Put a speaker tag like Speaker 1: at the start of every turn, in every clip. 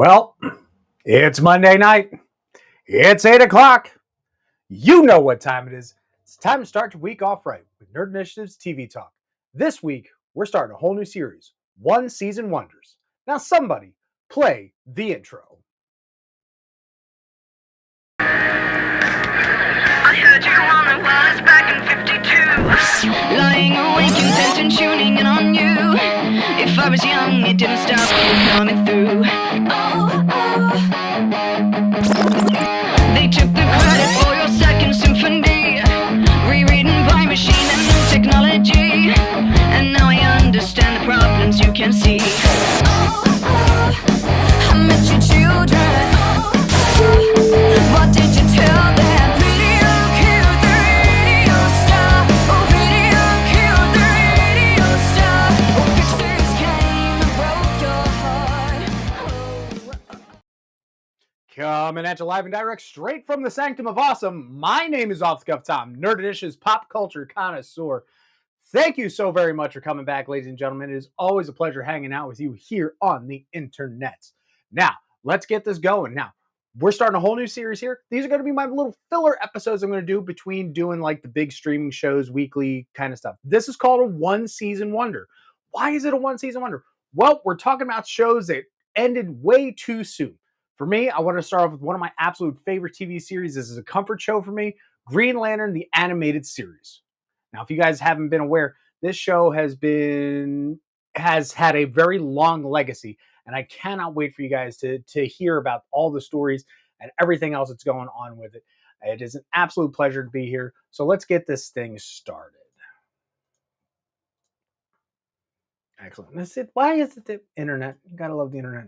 Speaker 1: Well, it's Monday night. It's 8 o'clock. You know what time it is. It's time to start your week off right with Nerd Initiative's TV Talk. This week, we're starting a whole new series, One Season Wonders. Now, somebody play the intro.
Speaker 2: I heard you on the wires back in 52. Lying awake, intent and tuning in on you. If I was young, it didn't stop you coming through. They took the credit for your second symphony, rewritten by machine and new technology. And now I understand the problems you can see. I met your children. What did you tell them? Video killed the radio star. Oh, video killed the radio star. Oh, pictures came and broke your heart.
Speaker 1: Coming at you live and direct straight from the Sanctum of Awesome. My name is Off the Cuff Tom, Nerd Initiative's pop culture connoisseur. Thank you so very much for coming back, ladies and gentlemen. It is always a pleasure hanging out with you here on the internet. Now, let's get this going. Now, we're starting a whole new series here. These are going to be my little filler episodes I'm going to do between doing like the big streaming shows, weekly kind of stuff. This is called a one-season wonder. Why is it a one-season wonder? Well, we're talking about shows that ended way too soon. For me, I want to start off with one of my absolute favorite TV series. This is a comfort show for me, Green Lantern, the animated series. Now, if you guys haven't been aware, this show has had a very long legacy, and I cannot wait for you guys to hear about all the stories and everything else that's going on with it. It is an absolute pleasure to be here. So let's get this thing started. Excellent. Why is it the internet? You gotta love the internet.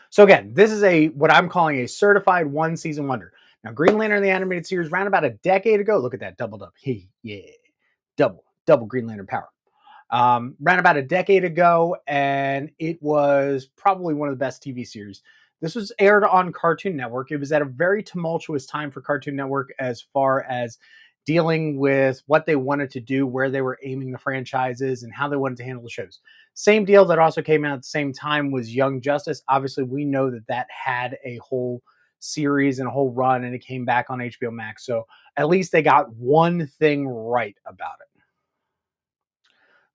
Speaker 1: So again, this is what I'm calling a certified one-season wonder. Now, Green Lantern, the animated series, ran about a decade ago. Look at that, doubled up. Hey, yeah, double Green Lantern power. Ran about a decade ago, and it was probably one of the best TV series. This was aired on Cartoon Network. It was at a very tumultuous time for Cartoon Network as far as dealing with what they wanted to do, where they were aiming the franchises, and how they wanted to handle the shows. Same deal that also came out at the same time was Young Justice. Obviously, we know that had a whole series and a whole run, and it came back on HBO Max. So at least they got one thing right about it.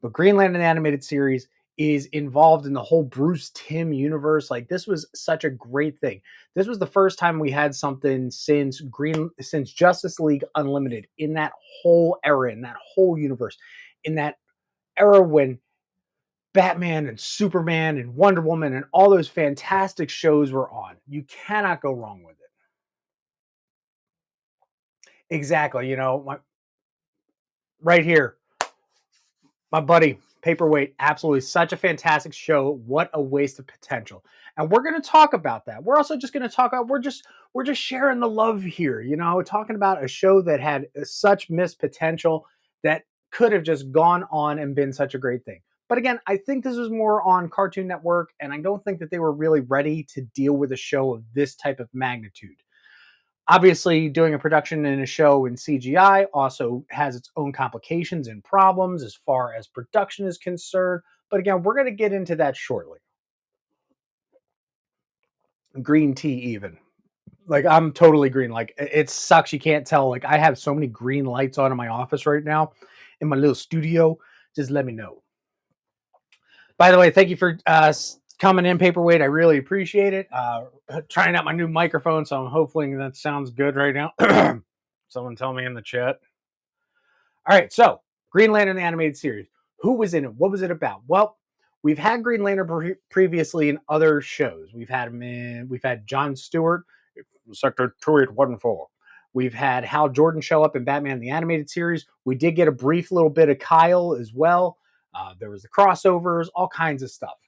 Speaker 1: But Green Lantern, the animated series, is involved in the whole Bruce Timm universe. Like, this was such a great thing. This was the first time we had something since Justice League Unlimited, in that whole era, in that whole universe, in that era when Batman and Superman and Wonder Woman and all those fantastic shows were on. You cannot go wrong with it. Exactly. Right here, my buddy, Paperweight, absolutely such a fantastic show. What a waste of potential. And we're going to talk about that. We're also just going to talk about, we're just sharing the love here, talking about a show that had such missed potential that could have just gone on and been such a great thing. But again, I think this was more on Cartoon Network, and I don't think that they were really ready to deal with a show of this type of magnitude. Obviously, doing a production in a show in CGI also has its own complications and problems as far as production is concerned. But again, we're going to get into that shortly. Green tea even. Like, I'm totally green. Like, it sucks. You can't tell. Like, I have so many green lights on in my office right now in my little studio. Just let me know. By the way, thank you for coming in, Paperweight. I really appreciate it. Trying out my new microphone, so I'm hoping that sounds good right now. Someone tell me in the chat. All right, so Green Lantern, the animated series. Who was in it? What was it about? Well, we've had Green Lantern previously in other shows. We've had John Stewart, Sector 2814. We've had Hal Jordan show up in Batman the Animated Series. We did get a brief little bit of Kyle as well. There was the crossovers, all kinds of stuff.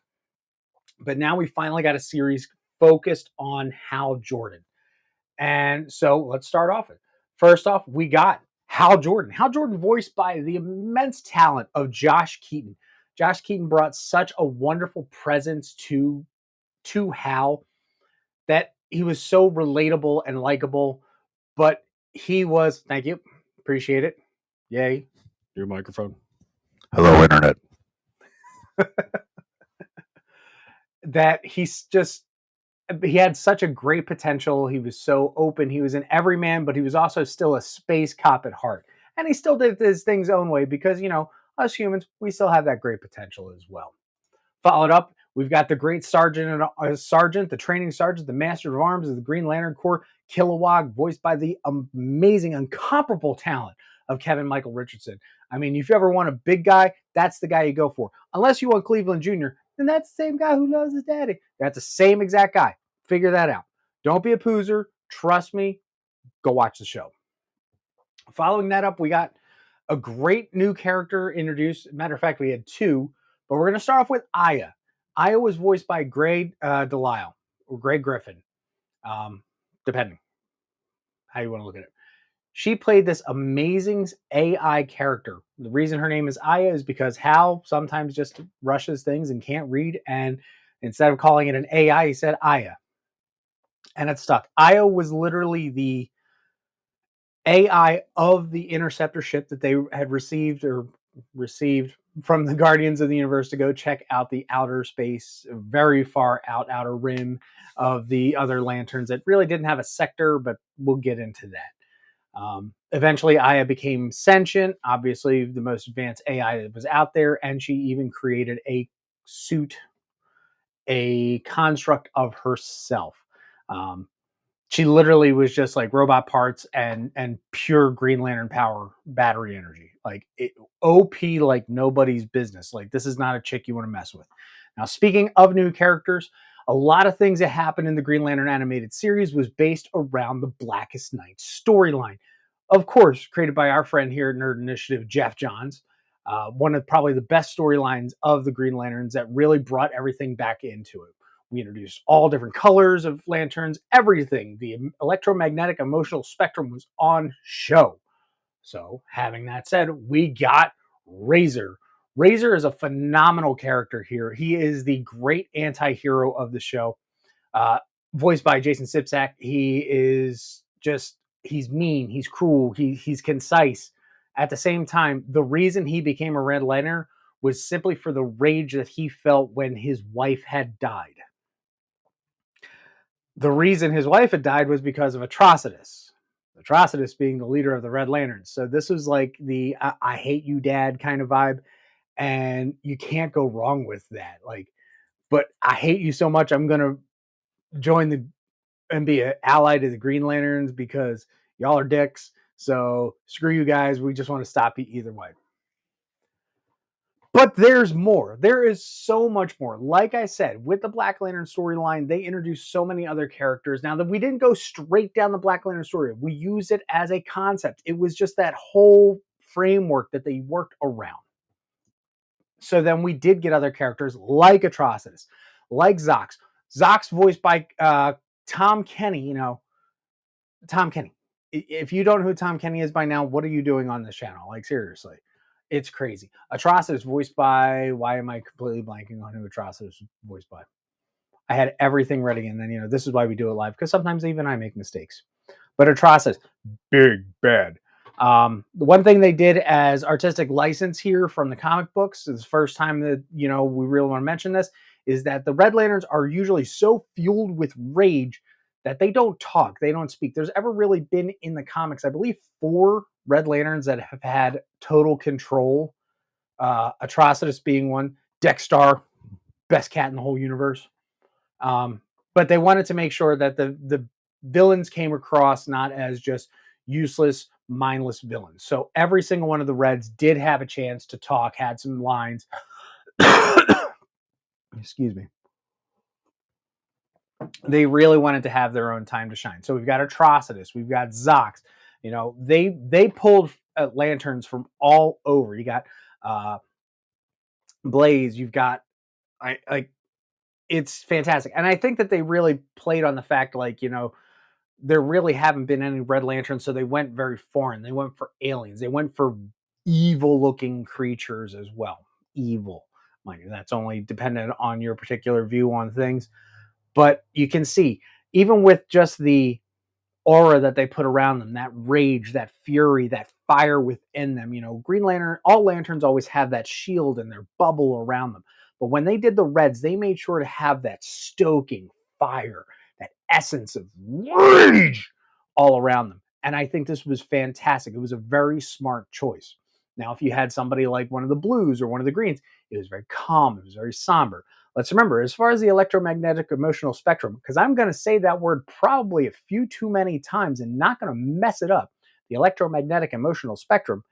Speaker 1: But now we finally got a series focused on Hal Jordan. And so let's start off. First off, we got Hal Jordan. Hal Jordan voiced by the immense talent of Josh Keaton. Josh Keaton brought such a wonderful presence to Hal that he was so relatable and likable. But he was, thank you, appreciate it. Yay, your microphone. Hello, internet. That he's just he had such a great potential. He was so open. He was an everyman, but he was also still a space cop at heart. And he still did his things own way because, us humans, we still have that great potential as well. Followed up, we've got the great sergeant, the training sergeant, the master of arms of the Green Lantern Corps, Kilowog, voiced by the amazing, incomparable talent of Kevin Michael Richardson. I mean, if you ever want a big guy, that's the guy you go for. Unless you want Cleveland Jr., then that's the same guy who loves his daddy. That's the same exact guy. Figure that out. Don't be a poozer. Trust me. Go watch the show. Following that up, we got a great new character introduced. Matter of fact, we had two, but we're going to start off with Aya. Aya was voiced by Greg Delisle or Greg Griffin, depending how you want to look at it. She played this amazing AI character. The reason her name is Aya is because Hal sometimes just rushes things and can't read, and instead of calling it an AI, he said Aya, and it stuck. Aya was literally the AI of the interceptor ship that they had received from the Guardians of the Universe to go check out the outer space, very far outer rim of the other lanterns that really didn't have a sector, but we'll get into that. Eventually, Aya became sentient, obviously the most advanced AI that was out there, and she even created a suit, a construct of herself. Um, she literally was just like robot parts and pure Green Lantern power, battery energy, like OP like nobody's business. Like, this is not a chick you want to mess with. Now, speaking of new characters, a lot of things that happened in the Green Lantern animated series was based around the Blackest Night storyline, of course created by our friend here at Nerd Initiative, Jeff Johns. One of probably the best storylines of the Green Lanterns that really brought everything back into it. We introduced all different colors of lanterns, everything. The electromagnetic emotional spectrum was on show. So, having that said, we got Razor. Razor is a phenomenal character here. He is the great anti hero of the show. Uh, Voiced by Jason Sipsack. He is just, he's mean, he's cruel, he's concise. At the same time, the reason he became a Red Lantern was simply for the rage that he felt when his wife had died. The reason his wife had died was because of Atrocitus. Atrocitus being the leader of the Red Lanterns. So this was like the I hate you, dad kind of vibe. And you can't go wrong with that. Like, but I hate you so much, I'm going to join the and be an ally to the Green Lanterns because y'all are dicks. So screw you guys. We just want to stop you either way. But there's more. There is so much more. Like I said, with the Black Lantern storyline, they introduced so many other characters. Now, that we didn't go straight down the Black Lantern story, we used it as a concept. It was just that whole framework that they worked around. So then we did get other characters like Atrocitus, like Zox. Zox voiced by Tom Kenny. Tom Kenny. If you don't know who Tom Kenny is by now, what are you doing on this channel? Like, seriously. It's crazy. Atrocitus voiced by, why am I completely blanking on who Atrocitus is voiced by? I had everything ready, and then, this is why we do it live, because sometimes even I make mistakes. But Atrocitus, big bad. The one thing they did as artistic license here from the comic books, is the first time that, we really want to mention this, is that the Red Lanterns are usually so fueled with rage that they don't talk, they don't speak. There's ever really been in the comics, I believe, 4 Red Lanterns that have had total control. Atrocitus being one. Dexstar, best cat in the whole universe. But they wanted to make sure that the villains came across not as just useless, mindless villains. So every single one of the Reds did have a chance to talk, had some lines. Excuse me. They really wanted to have their own time to shine. So we've got Atrocitus, we've got Zox. They pulled lanterns from all over. You got Blaze. You've got it's fantastic, and I think that they really played on the fact, there really haven't been any Red Lanterns, so they went very foreign. They went for aliens. They went for evil-looking creatures as well. Evil, mind you, that's only dependent on your particular view on things. But you can see, even with just the aura that they put around them, that rage, that fury, that fire within them. Green Lantern, all lanterns always have that shield and their bubble around them. But when they did the Reds, they made sure to have that stoking, fire, that essence of rage all around them. And I think this was fantastic. It was a very smart choice. Now, if you had somebody like one of the blues or one of the greens, it was very calm, it was very somber. Let's remember, as far as the electromagnetic emotional spectrum, because I'm going to say that word probably a few too many times and not going to mess it up. The electromagnetic emotional spectrum,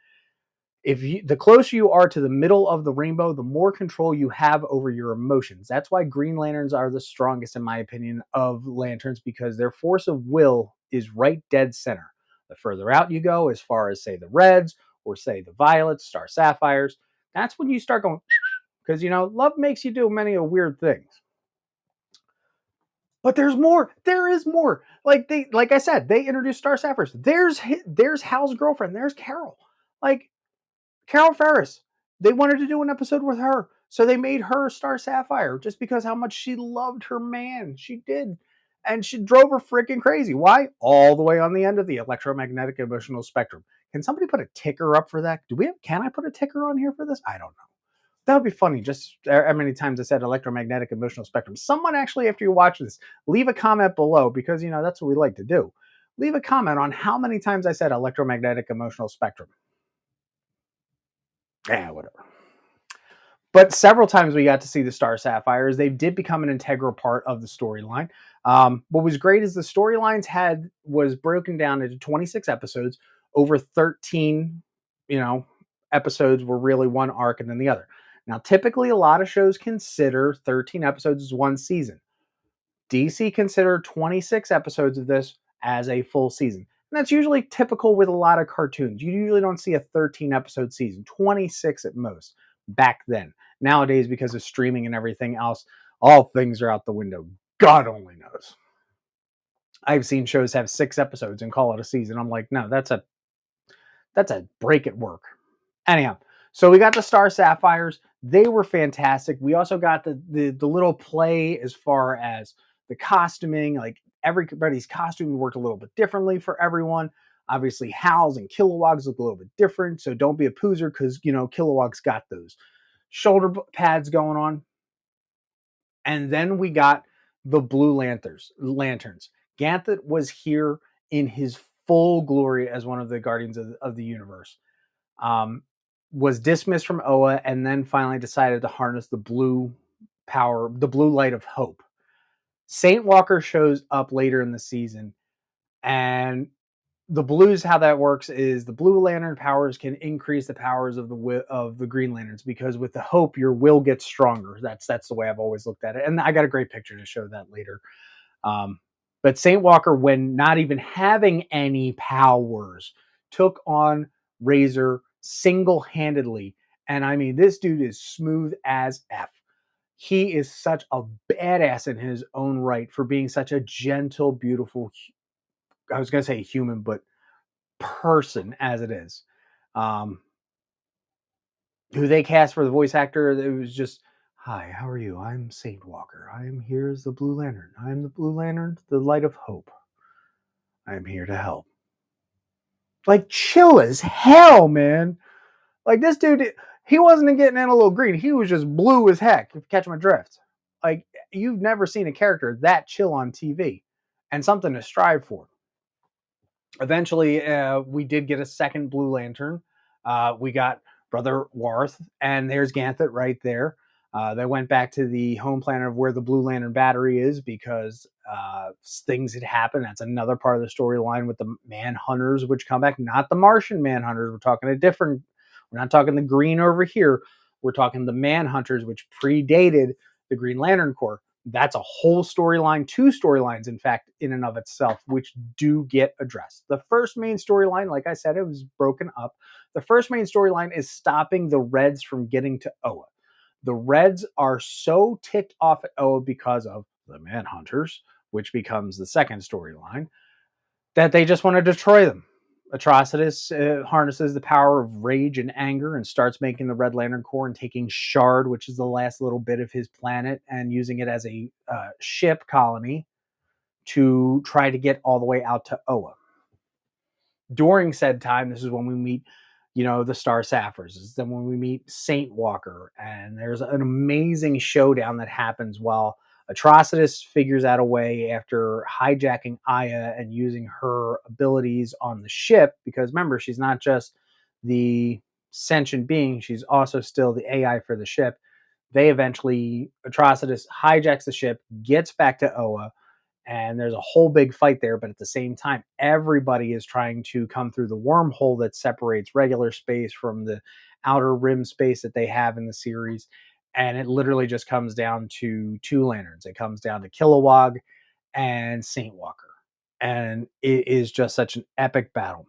Speaker 1: the closer you are to the middle of the rainbow, the more control you have over your emotions. That's why Green Lanterns are the strongest, in my opinion, of lanterns, because their force of will is right dead center. The further out you go, as far as, say, the reds or, say, the violets, star sapphires, that's when you start going, because, love makes you do many weird things. But there's more. There is more. Like I said, they introduced star sapphires. There's Hal's girlfriend. There's Carol. Like, Carol Ferris, they wanted to do an episode with her. So they made her Star Sapphire just because how much she loved her man. She did. And she drove her freaking crazy. Why? All the way on the end of the electromagnetic emotional spectrum. Can somebody put a ticker up for that? Can I put a ticker on here for this? I don't know. That would be funny. Just how many times I said electromagnetic emotional spectrum. Someone actually, after you watch this, leave a comment below, because that's what we like to do. Leave a comment on how many times I said electromagnetic emotional spectrum. Yeah, whatever. But several times we got to see the Star Sapphires. They did become an integral part of the storyline. What was great is the storylines was broken down into 26 episodes. Over 13, episodes were really one arc and then the other. Now, typically, a lot of shows consider 13 episodes as one season. DC considered 26 episodes of this as a full season. And that's usually typical with a lot of cartoons. You usually don't see a 13 episode season, 26 at most back then. Nowadays, because of streaming and everything else, all things are out the window. God only knows. I've seen shows have 6 episodes and call it a season. I'm like, no, that's a break at work. Anyhow, so we got the Star Sapphires. They were fantastic. We also got the little play as far as the costuming. Like, everybody's costume worked a little bit differently for everyone. Obviously, Hal's and Kilowog's look a little bit different. So don't be a poozer, because Kilowog's got those shoulder pads going on. And then we got the Blue Lanterns. Ganthet was here in his full glory as one of the Guardians of the Universe. Was dismissed from Oa, and then finally decided to harness the blue power, the blue light of hope. Saint Walker shows up later in the season, and the blues, how that works is the Blue Lantern powers can increase the powers of the Green Lanterns, because with the hope, your will gets stronger. That's the way I've always looked at it, and I got a great picture to show that later. But Saint Walker, when not even having any powers, took on Razor single-handedly. And I mean, this dude is smooth as F. He is such a badass in his own right for being such a gentle, beautiful, I was going to say human, but person as it is. Who they cast for the voice actor, it was just, hi, how are you? I'm Saint Walker. I am here as the Blue Lantern. I am the Blue Lantern, the light of hope. I am here to help. Like, chill as hell, man. Like, this dude, he wasn't getting in a little green. He was just blue as heck, if you catch my drift. Like, you've never seen a character that chill on TV, and something to strive for. Eventually, we did get a second Blue Lantern. We got Brother Warth, and there's Ganthet right there. They went back to the home planet of where the Blue Lantern battery is, because things had happened. That's another part of the storyline with the Manhunters, which come back. Not the Martian Manhunters. We're not talking the green over here. We're talking the Manhunters, which predated the Green Lantern Corps. That's a whole storyline, 2 storylines, in fact, in and of itself, which do get addressed. The first main storyline, like I said, it was broken up. The first main storyline is stopping the Reds from getting to Oa. The Reds are so ticked off at Oa because of the Manhunters, which becomes the second storyline, that they just want to destroy them. Atrocitus harnesses the power of rage and anger and starts making the Red Lantern Corps and taking Shard, which is the last little bit of his planet, and using it as a ship colony to try to get all the way out to Oa. During said time, this is when we meet, the Star Sapphires. This is when we meet Saint Walker, and there's an amazing showdown that happens while Atrocitus figures out a way after hijacking Aya and using her abilities on the ship, because remember, she's not just the sentient being, she's also still the AI for the ship. They eventually, Atrocitus hijacks the ship, gets back to Oa, and there's a whole big fight there. But at the same time, everybody is trying to come through the wormhole that separates regular space from the outer rim space that they have in the series. And it literally just comes down to two lanterns. It comes down to Kilowog and Saint Walker. And it is just such an epic battle.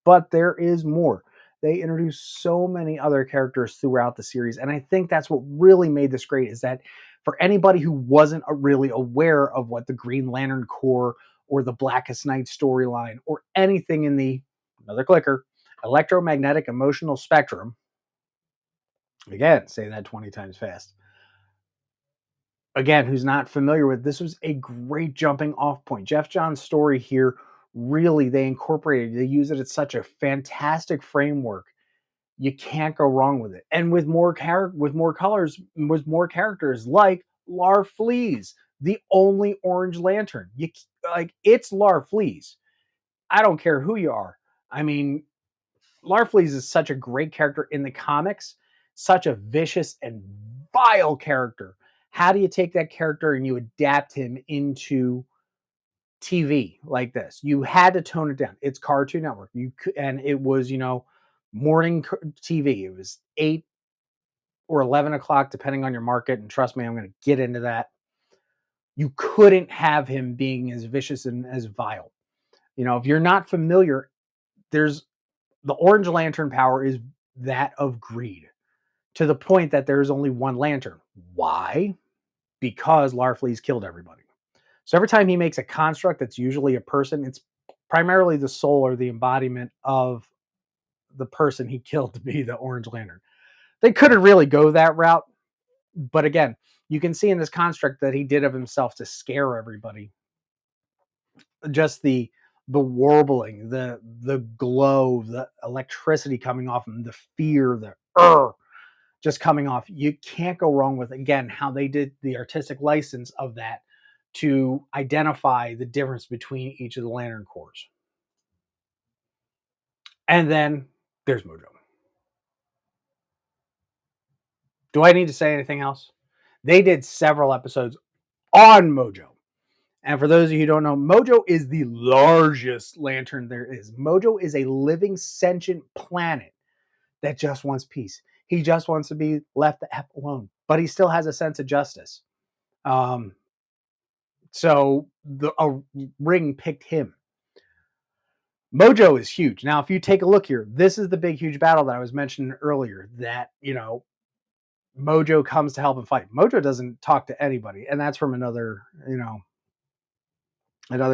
Speaker 1: But there is more. They introduce so many other characters throughout the series, and I think that's what really made this great, is that for anybody who wasn't really aware of what the Green Lantern Corps or the Blackest Night storyline or anything in the, another clicker, electromagnetic emotional spectrum, again, say that 20 times fast, again, who's not familiar with, this was a great jumping off point. Jeff Johns' story here, really, they incorporated, they use it as such a fantastic framework. You can't go wrong with it. And with more with more colors, with more characters like Larfleeze, the only Orange Lantern. You like, it's Larfleeze. I don't care who you are. I mean, Larfleeze is such a great character in the comics, such a vicious and vile character. How do you take that character and you adapt him into TV like this? You had to tone it down. It's Cartoon Network. You could, and it was, morning TV. It was 8 or 11 o'clock, depending on your market. And trust me, I'm going to get into that. You couldn't have him being as vicious and as vile. If you're not familiar, there's the Orange Lantern power is that of greed, to the point that there's only one lantern. Why? Because Larfleeze killed everybody. So every time he makes a construct that's usually a person, it's primarily the soul or the embodiment of the person he killed to be the Orange Lantern. They couldn't really go that route, but again, you can see in this construct that he did of himself to scare everybody. Just the warbling, the glow, the electricity coming off him, the fear, the just coming off. You can't go wrong with, again, how they did the artistic license of that to identify the difference between each of the Lantern Corps. And then there's Mojo. Do I need to say anything else? They did several episodes on Mojo. And for those of you who don't know, Mojo is the largest lantern there is. Mojo is a living, sentient planet that just wants peace. He just wants to be left the F alone, but he still has a sense of justice. So a ring picked him. Mojo is huge. Now, if you take a look here, this is the big, huge battle that I was mentioning earlier, that, Mojo comes to help him fight. Mojo doesn't talk to anybody. And that's from another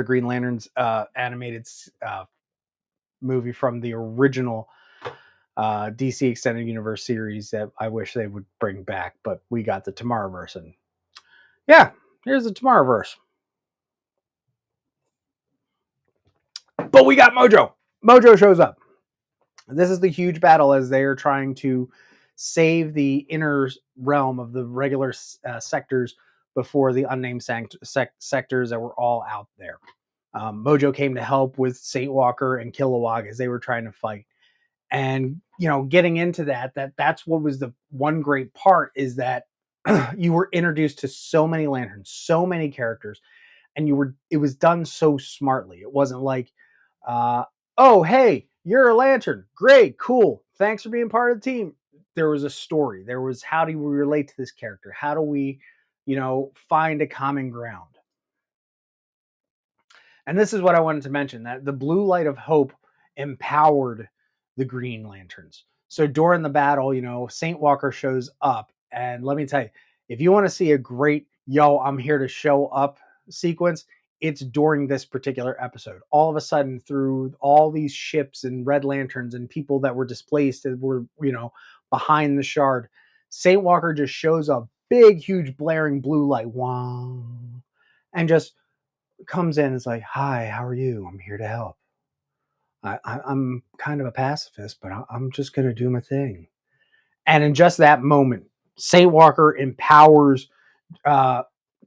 Speaker 1: Green Lanterns animated movie from the original DC Extended Universe series that I wish they would bring back, but we got the Tomorrowverse. And yeah, here's the Tomorrowverse. But we got Mojo. Mojo shows up. This is the huge battle as they are trying to save the inner realm of the regular sectors before the unnamed sectors that were all out there. Mojo came to help with Saint Walker and Kilowog as they were trying to fight. And, getting into that's what was the one great part, is that you were introduced to so many lanterns, so many characters, and it was done so smartly. It wasn't like, oh, hey, you're a lantern. Great, cool. Thanks for being part of the team. There was a story. There was, how do we relate to this character? How do we, find a common ground? And this is what I wanted to mention, that the blue light of hope empowered the Green Lanterns. So during the battle, Saint Walker shows up. And let me tell you, if you want to see a great, I'm here to show up sequence, it's during this particular episode. All of a sudden, through all these ships and red lanterns and people that were displaced and were, behind the shard, Saint Walker just shows up, big, huge, blaring blue light, wow, and just comes in and is like, hi, how are you? I'm here to help. I'm kind of a pacifist, but I'm just going to do my thing. And in just that moment, Saint Walker empowers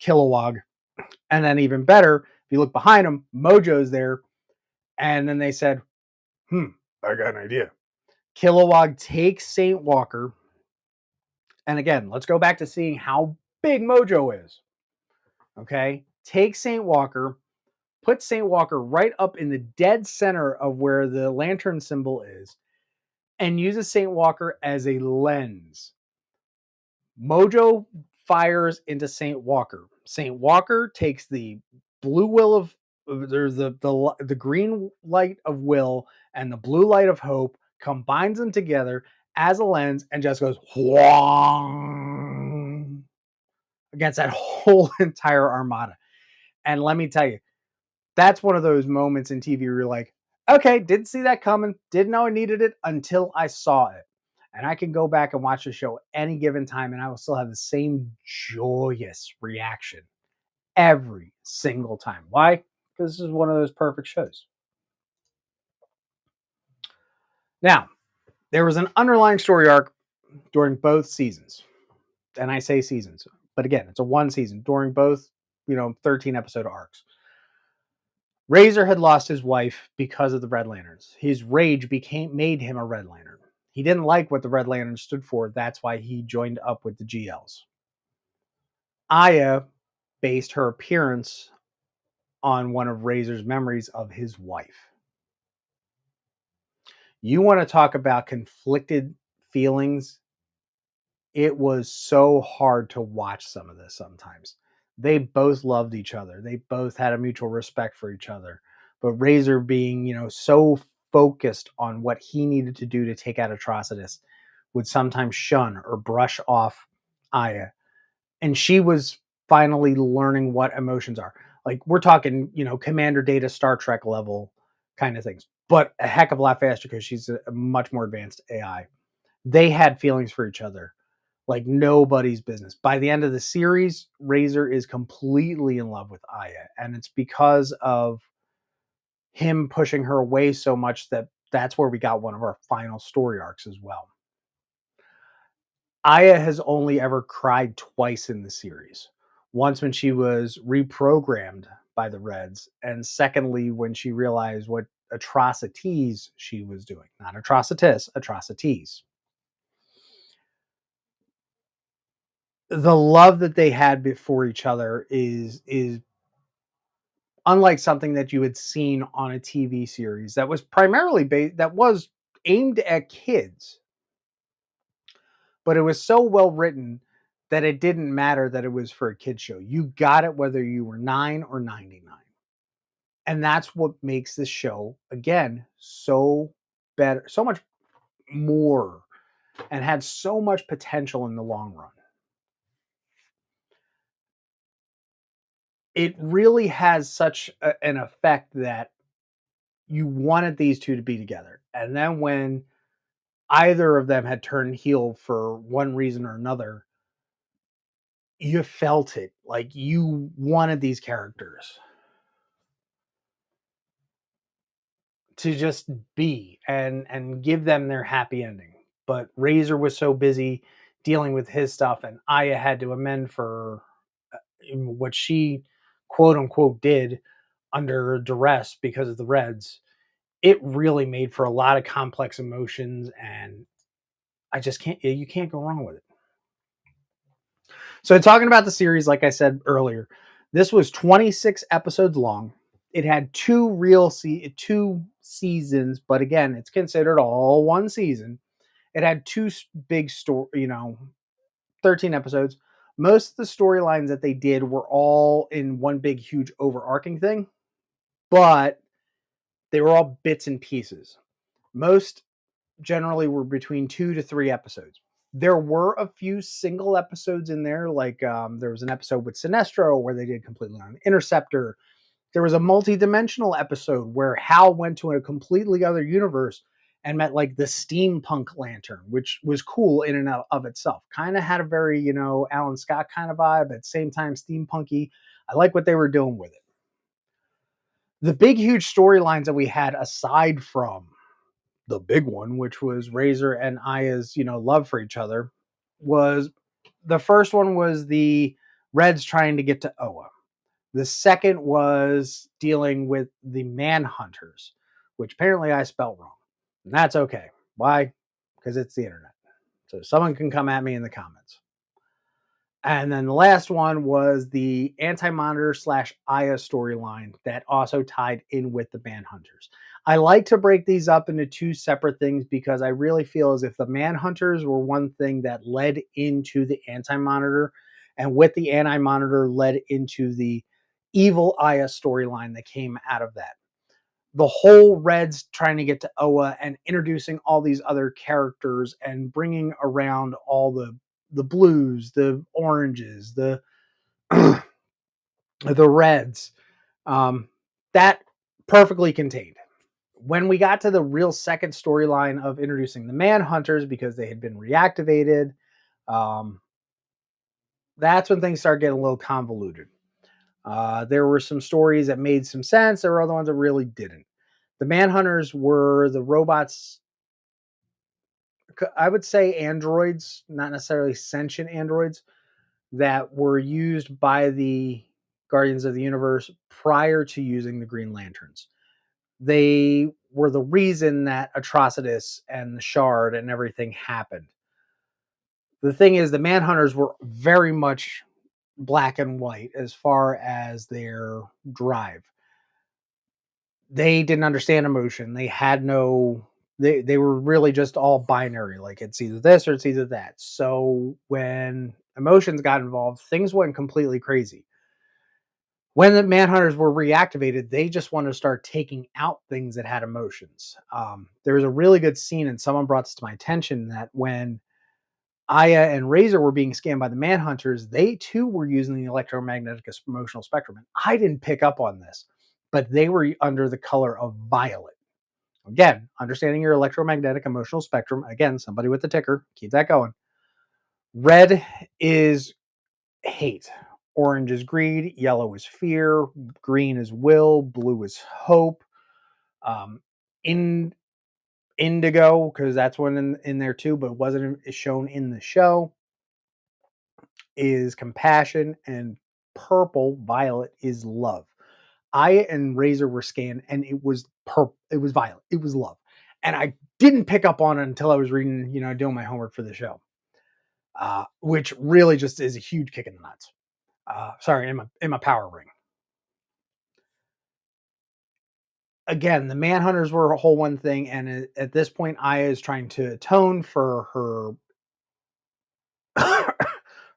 Speaker 1: Kilowog. And then even better, if you look behind him, Mojo's there. And then they said, I got an idea. Kilowog takes Saint Walker. And again, let's go back to seeing how big Mojo is. Okay. Take Saint Walker, put Saint Walker right up in the dead center of where the lantern symbol is, and uses Saint Walker as a lens. Mojo fires into Saint Walker. Saint Walker takes the blue will of there's the green light of will and the blue light of hope, combines them together as a lens, and just goes whong against that whole entire armada. And let me tell you, that's one of those moments in TV where you're like, okay, didn't see that coming, didn't know I needed it until I saw it. And I can go back and watch the show any given time and I will still have the same joyous reaction every single time. Why? Because this is one of those perfect shows. Now, there was an underlying story arc during both seasons. And I say seasons, but again, it's a one season during both, 13 episode arcs. Razor had lost his wife because of the Red Lanterns. His rage made him a Red Lantern. He didn't like what the Red Lanterns stood for. That's why he joined up with the GLs. Aya based her appearance on one of Razor's memories of his wife. You want to talk about conflicted feelings? It was so hard to watch some of this sometimes. They both loved each other. They both had a mutual respect for each other. But Razor being, so focused on what he needed to do to take out Atrocitus would sometimes shun or brush off Aya. And she was finally learning what emotions are. Like we're talking, Commander Data Star Trek level kind of things, but a heck of a lot faster because she's a much more advanced AI. They had feelings for each other like nobody's business. By the end of the series, Razor is completely in love with Aya, and it's because of him pushing her away so much that's where we got one of our final story arcs as well. Aya has only ever cried twice in the series. Once when she was reprogrammed by the Reds, and secondly when she realized what atrocities she was doing. Not atrocitus, atrocities. The love that they had for each other is unlike something that you had seen on a TV series that was primarily that was aimed at kids, but it was so well written that it didn't matter that it was for a kid show. You got it whether you were 9 or 99. And that's what makes this show again so better, so much more, and had so much potential in the long run. It really has such an effect that you wanted these two to be together. And then when either of them had turned heel for one reason or another, you felt it. Like you wanted these characters to just be and give them their happy ending. But Razor was so busy dealing with his stuff, and Aya had to amend for what she quote unquote did under duress because of the Reds. It really made for a lot of complex emotions, and you can't go wrong with it. So talking about the series, like I said earlier, this was 26 episodes long. It had two seasons, but again, it's considered all one season. It had two big 13 episodes. Most of the storylines that they did were all in one big, huge overarching thing, but they were all bits and pieces. Most generally were between 2 to 3 episodes. There were a few single episodes in there, like there was an episode with Sinestro where they did completely on Interceptor. There was a multi-dimensional episode where Hal went to a completely other universe and met like the steampunk lantern, which was cool in and of itself. Kind of had a very, Alan Scott kind of vibe, at the same time steampunky. I like what they were doing with it. The big, huge storylines that we had aside from the big one, which was Razor and Aya's, love for each other, was the first one was the Reds trying to get to Oa. The second was dealing with the Manhunters, which apparently I spelled wrong. And that's okay. Why? Because it's the internet. So someone can come at me in the comments. And then the last one was the Anti-Monitor slash Aya storyline that also tied in with the Manhunters. I like to break these up into two separate things because I really feel as if the Manhunters were one thing that led into the Anti-Monitor, and with the Anti-Monitor led into the evil Aya storyline that came out of that. The whole Reds trying to get to Oa and introducing all these other characters and bringing around all the blues, the oranges, the the reds, that perfectly contained. When we got to the real second storyline of introducing the Manhunters because they had been reactivated, um, that's when things started getting a little convoluted. There were some stories that made some sense. There were other ones that really didn't. The Manhunters were the robots, I would say androids, not necessarily sentient androids, that were used by the Guardians of the Universe prior to using the Green Lanterns. They were the reason that Atrocitus and the Shard and everything happened. The thing is, the Manhunters were very much black and white as far as their drive. They didn't understand emotion. They had no, they were really just all binary. Like it's either this or it's either that. So when emotions got involved, things went completely crazy. When the Manhunters were reactivated, they just wanted to start taking out things that had emotions. There was a really good scene, and someone brought this to my attention, that when Aya and Razor were being scanned by the Manhunters, they too were using the electromagnetic emotional spectrum. And I didn't pick up on this, but they were under the color of violet. Again, understanding your electromagnetic emotional spectrum. Again, somebody with the ticker, keep that going. Red is hate. Orange is greed, yellow is fear, green is will, blue is hope. In indigo, because that's one in there too, but it wasn't shown in the show, is compassion, and purple, violet, is love. I and Razor were scanned, and it was purple. It was violet. It was love, and I didn't pick up on it until I was reading, doing my homework for the show, which really just is a huge kick in the nuts. Sorry, in my power ring. Again, the Manhunters were a whole one thing, and at this point, Aya is trying to atone for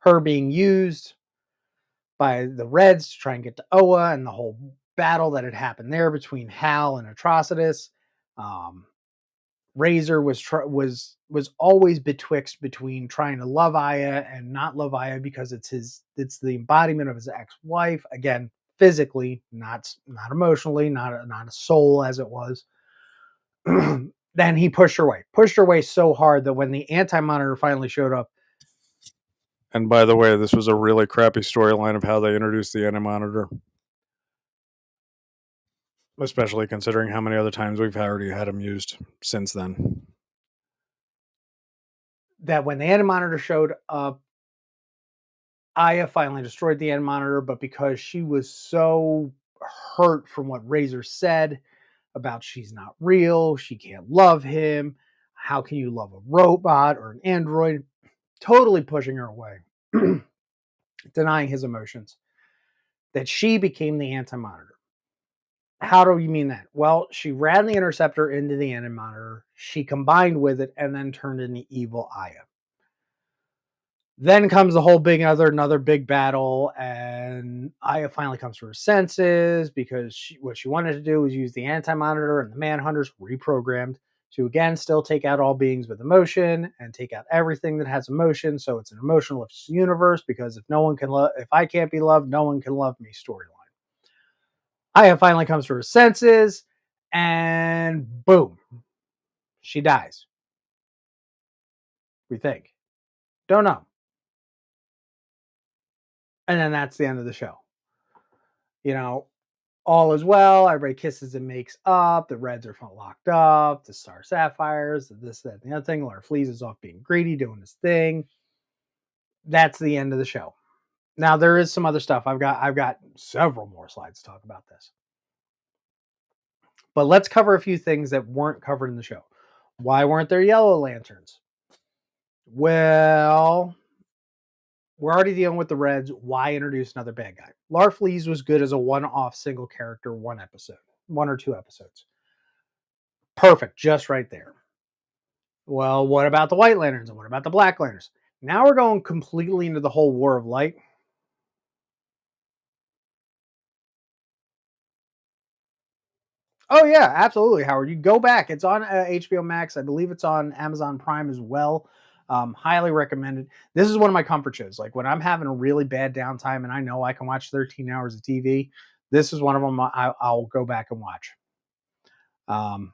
Speaker 1: her being used by the Reds to try and get to Oa, and the whole battle that had happened there between Hal and Atrocitus. Razor was always betwixt between trying to love Aya and not love Aya because it's the embodiment of his ex-wife. Again, physically, not emotionally, not a soul as it was. Then he pushed her away so hard that when the Anti-Monitor finally showed up.
Speaker 3: And by the way, this was a really crappy storyline of how they introduced the Anti-Monitor. Especially considering how many other times we've already had him used since then.
Speaker 1: That when the Anti-Monitor showed up, Aya finally destroyed the Anti-Monitor, but because she was so hurt from what Razor said about she's not real, she can't love him, how can you love a robot or an android, totally pushing her away, denying his emotions, that she became the Anti-Monitor. How do you mean that? Well, she ran the Interceptor into the Anti-Monitor, she combined with it, and then turned into evil Aya. Then comes the whole another big battle, and Aya finally comes to her senses because what she wanted to do was use the Anti-Monitor, and the Manhunters reprogrammed to again still take out all beings with emotion and take out everything that has emotion. So it's an emotionless universe because if I can't be loved, no one can love me storyline. Aya finally comes to her senses, and boom, she dies. We think. Don't know. And then that's the end of the show. All is well. Everybody kisses and makes up. The Reds are locked up. The Star Sapphires, this, that, and the other thing. Larfleeze is off being greedy, doing his thing. That's the end of the show. Now there is some other stuff. I've got several more slides to talk about this. But let's cover a few things that weren't covered in the show. Why weren't there yellow lanterns? Well, we're already dealing with the Reds. Why introduce another bad guy? Larfleeze was good as a one-off single character, one episode, 1 or 2 episodes. Perfect, just right there. Well, what about the White Lanterns and what about the Black Lanterns? Now we're going completely into the whole War of Light. Oh yeah, absolutely, Howard. You go back. It's on HBO Max. I believe it's on Amazon Prime as well. Highly recommended. This is one of my comfort shows. Like when I'm having a really bad downtime and I know I can watch 13 hours of TV, this is one of them I'll go back and watch. Um,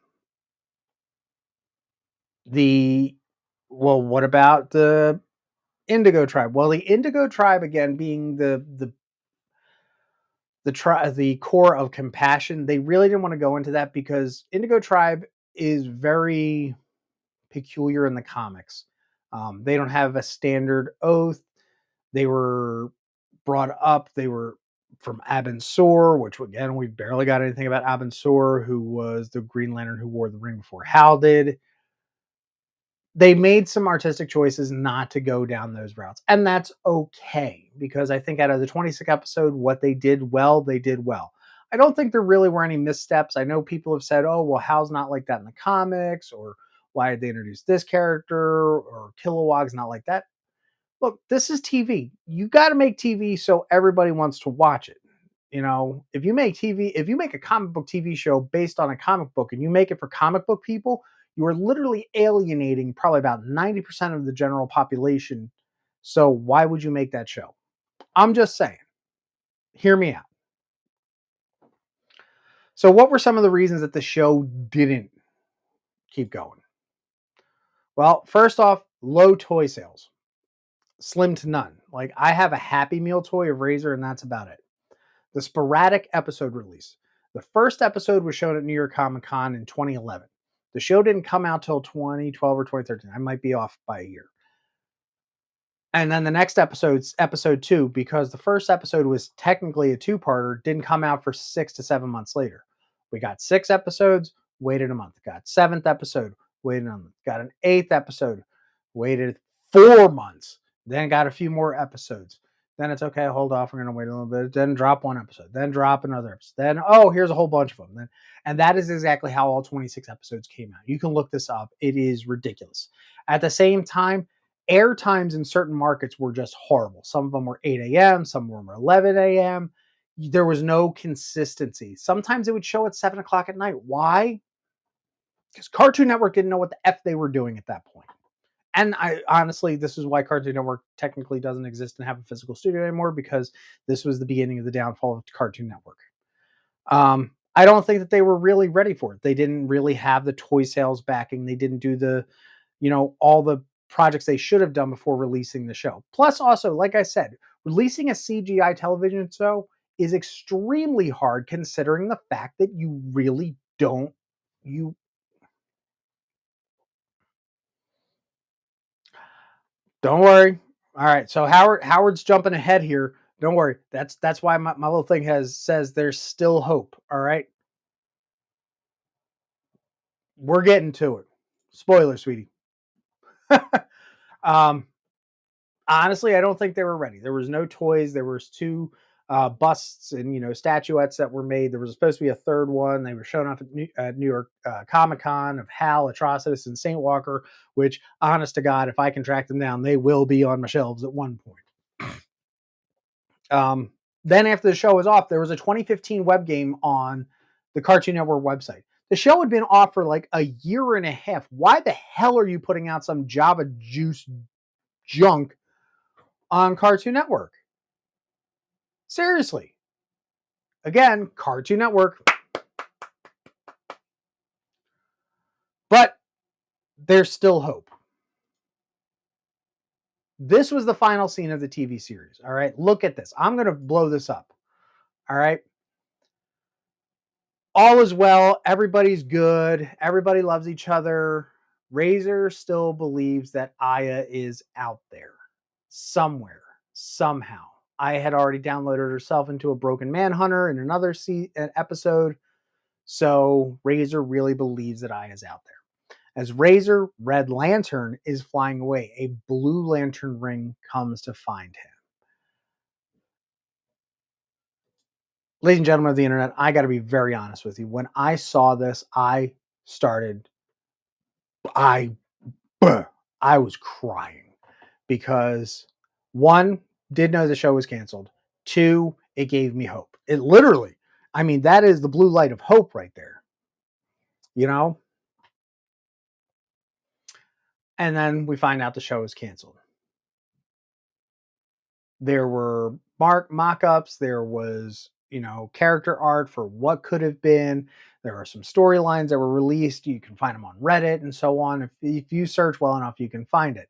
Speaker 1: what about the Indigo Tribe? Well, the Indigo Tribe again being the core of compassion. They really didn't want to go into that because Indigo Tribe is very peculiar in the comics. They don't have a standard oath. They were brought up. They were from Abin Sur, which again we barely got anything about Abin Sur, who was the Green Lantern who wore the ring before Hal did. They made some artistic choices not to go down those routes, and that's okay because I think out of the 26th episode, what they did well, they did well. I don't think there really were any missteps. I know people have said, "Oh, well, Hal's not like that in the comics," or "Why did they introduce this character?" or "Kilowog's not like that." Look, this is TV. You got to make TV so everybody wants to watch it. You know, if you make TV, if you make a comic book TV show based on a comic book and you make it for comic book people, you are literally alienating probably about 90% of the general population. So why would you make that show? I'm just saying. Hear me out. So what were some of the reasons that the show didn't keep going? Well, first off, low toy sales. Slim to none. Like I have a Happy Meal toy of Razor and that's about it. The sporadic episode release. The first episode was shown at New York Comic Con in 2011. The show didn't come out till 2012 or 2013. I might be off by a year. And then the next episode's episode 2, because the first episode was technically a two-parter, didn't come out for 6 to 7 months later. We got 6 episodes, waited a month. Got 7th episode, waited a month. Got an 8th episode, waited 4 months. Then got a few more episodes. Then it's okay, hold off, we're going to wait a little bit. Then drop one episode. Then drop another episode. Then, oh, here's a whole bunch of them. Then, and that is exactly how all 26 episodes came out. You can look this up. It is ridiculous. At the same time, air times in certain markets were just horrible. Some of them were 8 a.m., some of them were 11 a.m. There was no consistency. Sometimes it would show at 7 o'clock at night. Why? Because Cartoon Network didn't know what the F they were doing at that point. And I honestly, this is why Cartoon Network technically doesn't exist and have a physical studio anymore, because this was the beginning of the downfall of Cartoon Network. I don't think that they were really ready for it. They didn't really have the toy sales backing. They didn't do the, all the projects they should have done before releasing the show. Plus, also, like I said, releasing a CGI television show is extremely hard considering the fact that you really don't, you don't worry. All right, so Howard's jumping ahead here. Don't worry. That's why my little thing says there's still hope. All right. We're getting to it. Spoiler, sweetie. um Honestly, I don't think they were ready. There was no toys. There was 2 busts and statuettes that were made. There was supposed to be a third one. They were shown off at New York Comic Con of Hal, Atrocitus, and Saint Walker. Which, honest to God, if I can track them down, they will be on my shelves at one point. Then after the show was off, there was a 2015 web game on the Cartoon Network website. The show had been off for like a year and a half. Why the hell are you putting out some Java Juice junk on Cartoon Network? Seriously. Again, Cartoon Network. But there's still hope. This was the final scene of the TV series. All right. Look at this. I'm going to blow this up. All right. All is well. Everybody's good. Everybody loves each other. Razor still believes that Aya is out there somewhere, somehow. I had already downloaded herself into a Broken Manhunter in another episode. So Razor really believes that Aya is out there. As Razor, Red Lantern, is flying away, a Blue Lantern ring comes to find him. Ladies and gentlemen of the internet, I got to be very honest with you. When I saw this, I was crying because one, did know the show was canceled. Two, it gave me hope. It literally, I mean, that is the blue light of hope right there. You know? And then we find out the show is canceled. There were mock-ups, there was, character art for what could have been. There are some storylines that were released. You can find them on Reddit and so on. If you search well enough, you can find it.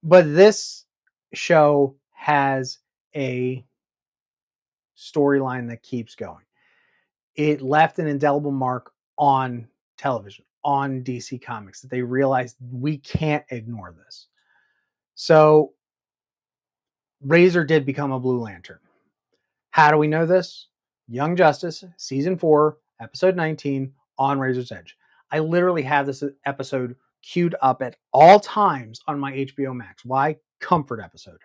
Speaker 1: But this show has a storyline that keeps going. It left an indelible mark on television, on DC Comics, that they realized we can't ignore this. So Razor did become a Blue Lantern. How do we know this? Young Justice, Season 4, Episode 19, on Razor's Edge. I literally have this episode queued up at all times on my HBO Max. Why? Comfort episode.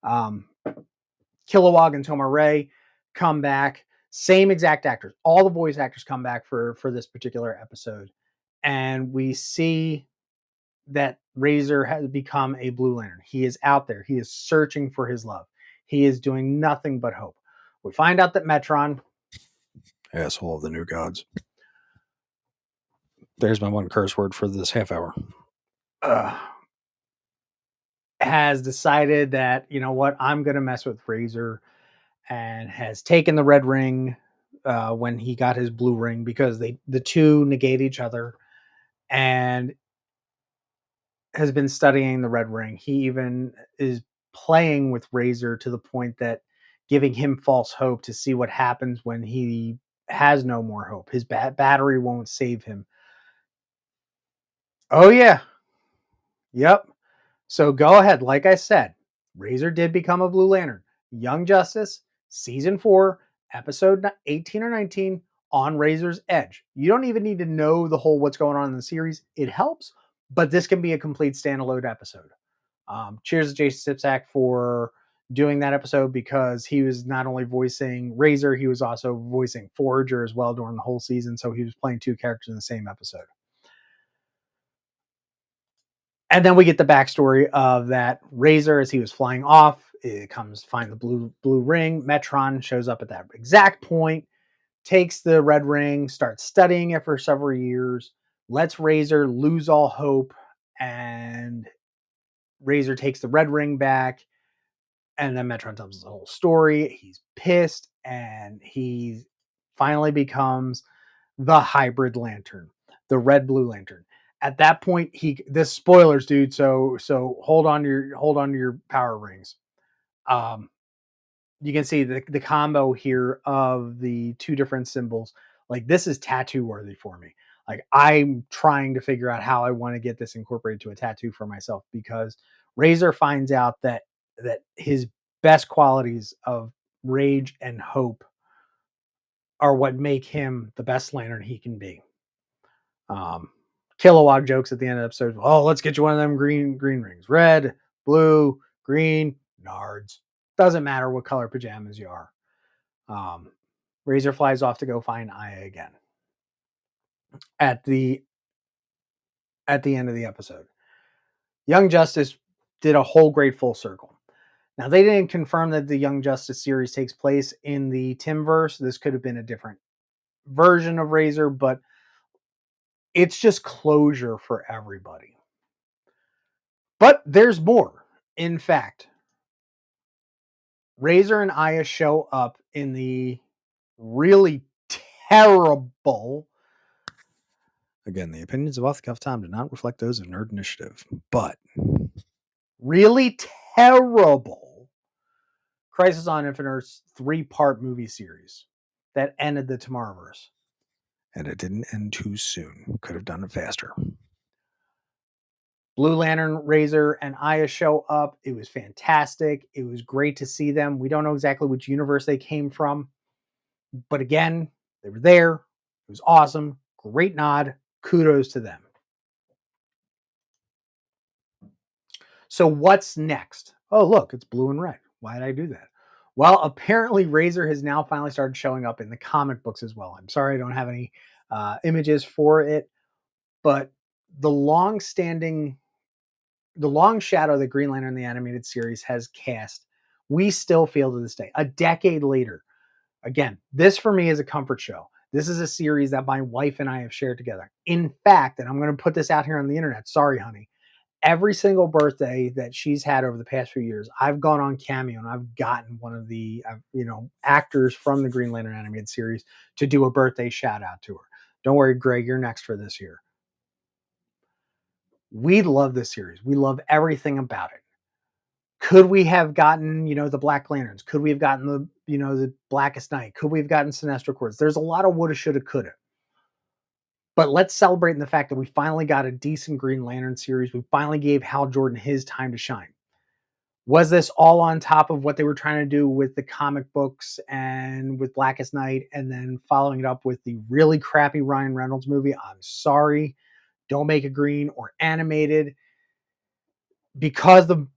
Speaker 1: Kilowog and Tomar Ray come back. Same exact actors. All the voice actors come back for this particular episode. And we see that Razor has become a Blue Lantern. He is out there. He is searching for his love. He is doing nothing but hope. We find out that Metron, asshole of the New Gods, there's my one curse word for this half hour, has decided that, you know what, I'm going to mess with Razor, and has taken the red ring when he got his blue ring, because the two negate each other, and has been studying the red ring. He even is playing with Razor to the point that giving him false hope to see what happens when he has no more hope. His battery won't save him. Oh yeah. Yep. So go ahead. Like I said, Razor did become a Blue Lantern. Young Justice, Season 4, Episode 18 or 19, on Razor's Edge. You don't even need to know the whole what's going on in the series. It helps, but this can be a complete standalone episode. Cheers to Jason Sipsack for doing that episode, because he was not only voicing Razor, he was also voicing Forager as well during the whole season. So he was playing two characters in the same episode. And then we get the backstory of that Razor, as he was flying off, it comes find the blue ring. Metron shows up at that exact point, takes the red ring, starts studying it for several years, lets Razor lose all hope, and Razor takes the red ring back. And then Metron tells us the whole story. He's pissed, and he finally becomes the hybrid lantern, the red Blue Lantern. At that point, this spoilers, dude. So hold on to your power rings. You can see the combo here of the two different symbols. Like, this is tattoo worthy for me. Like, I'm trying to figure out how I want to get this incorporated to a tattoo for myself, because Razor finds out that his best qualities of rage and hope are what make him the best lantern he can be. Kilowog jokes at the end of the episode, oh, let's get you one of them green rings. Red, blue, green, nards. Doesn't matter what color pajamas you are. Razor flies off to go find Aya again. At the end of the episode, Young Justice did a whole great full circle. Now, they didn't confirm that the Young Justice series takes place in the Timverse. This could have been a different version of Razor, but it's just closure for everybody. But there's more. In fact, Razor and Aya show up in the really terrible... Again, the opinions of Off the Cuff Tom do not reflect those of Nerd Initiative, but really terrible Crisis on Infinite Earths 3-part movie series that ended the Tomorrowverse. And it didn't end too soon. Could have done it faster. Blue Lantern, Razor, and Aya show up. It was fantastic. It was great to see them. We don't know exactly which universe they came from, but again, they were there. It was awesome. Great nod. Kudos to them. So what's next? Oh, look, it's blue and red. Why did I do that? Well, apparently Razor has now finally started showing up in the comic books as well. I'm sorry I don't have any images for it, but the long shadow that Green Lantern the animated series has cast, we still feel to this day, a decade later. Again, this for me is a comfort show. This is a series that my wife and I have shared together. In fact, and I'm going to put this out here on the internet. Sorry, honey. Every single birthday that she's had over the past few years, I've gone on Cameo and I've gotten one of the actors from the Green Lantern animated series to do a birthday shout out to her. Don't worry, Greg, you're next for this year. We love this series. We love everything about it. Could we have gotten, the Black Lanterns? Could we have gotten the Blackest Night? Could we have gotten Sinestro Corps? There's a lot of woulda, shoulda, coulda. But let's celebrate in the fact that we finally got a decent Green Lantern series. We finally gave Hal Jordan his time to shine. Was this all on top of what they were trying to do with the comic books and with Blackest Night and then following it up with the really crappy Ryan Reynolds movie? I'm sorry. Don't make it green or animated. Because the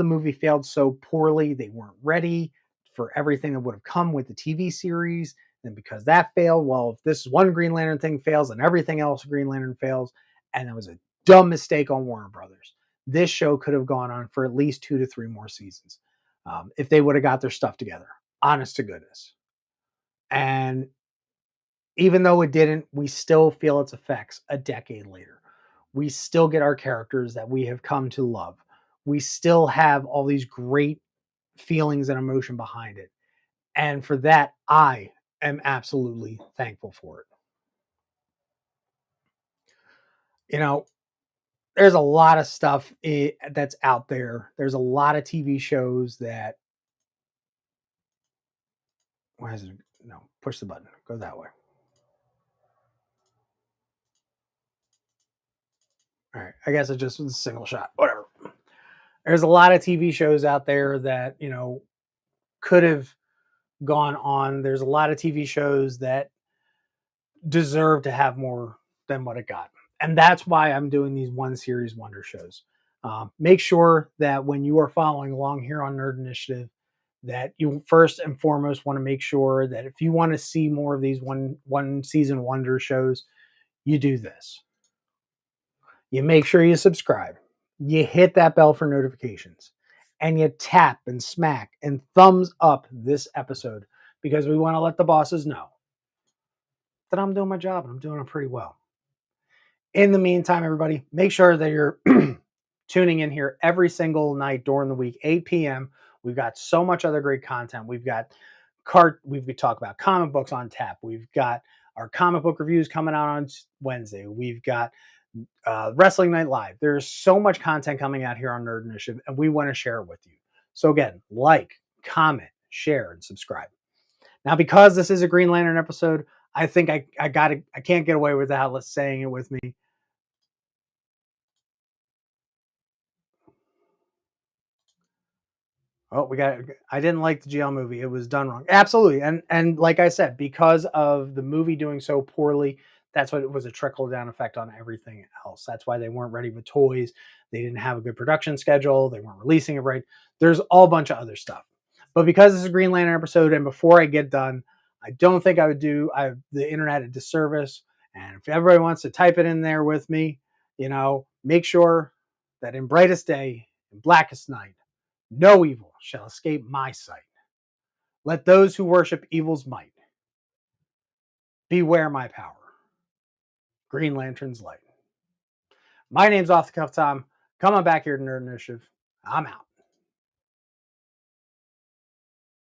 Speaker 1: movie failed so poorly, they weren't ready for everything that would have come with the TV series. And because that failed, well, if this one Green Lantern thing fails, and everything else Green Lantern fails, and that was a dumb mistake on Warner Brothers. This show could have gone on for at least 2 to 3 more seasons if they would have got their stuff together. Honest to goodness. And even though it didn't, we still feel its effects a decade later. We still get our characters that we have come to love. We still have all these great feelings and emotion behind it. And for that, I am absolutely thankful for it. There's a lot of stuff that's out there. There's a lot of TV shows that. Why is it? No, push the button. Go that way. All right. I guess it just was a single shot. Whatever. There's a lot of TV shows out there that, could have gone on. There's a lot of TV shows that deserve to have more than what it got. And that's why I'm doing these one series wonder shows. Make sure that when you are following along here on Nerd Initiative, that you first and foremost want to make sure that if you want to see more of these one season wonder shows, you do this. You make sure you subscribe. You hit that bell for notifications. And you tap and smack and thumbs up this episode because we want to let the bosses know that I'm doing my job and I'm doing it pretty well. In the meantime, everybody, make sure that you're tuning in here every single night during the week, 8 p.m. We've got so much other great content. We talk about comic books on tap. We've got our comic book reviews coming out on Wednesday. We've got Wrestling Night Live. There's so much content coming out here on Nerd Initiative, and we want to share it with you. So again, like, comment, share, and subscribe. Now, because this is a Green Lantern episode, I think I can't get away without saying it with me. Oh, I didn't like the GL movie. It was done wrong. Absolutely. And like I said, because of the movie doing so poorly, that's what it was, a trickle down effect on everything else. That's why they weren't ready with toys. They didn't have a good production schedule. They weren't releasing it right. There's all bunch of other stuff. But because this is a Green Lantern episode, and before I get done, I don't think I would do the internet a disservice. And if everybody wants to type it in there with me, make sure that in brightest day, in blackest night, no evil shall escape my sight. Let those who worship evil's might beware my power. Green Lantern's light. My name's Off the Cuff Tom. Come on back here to Nerd Initiative. I'm out.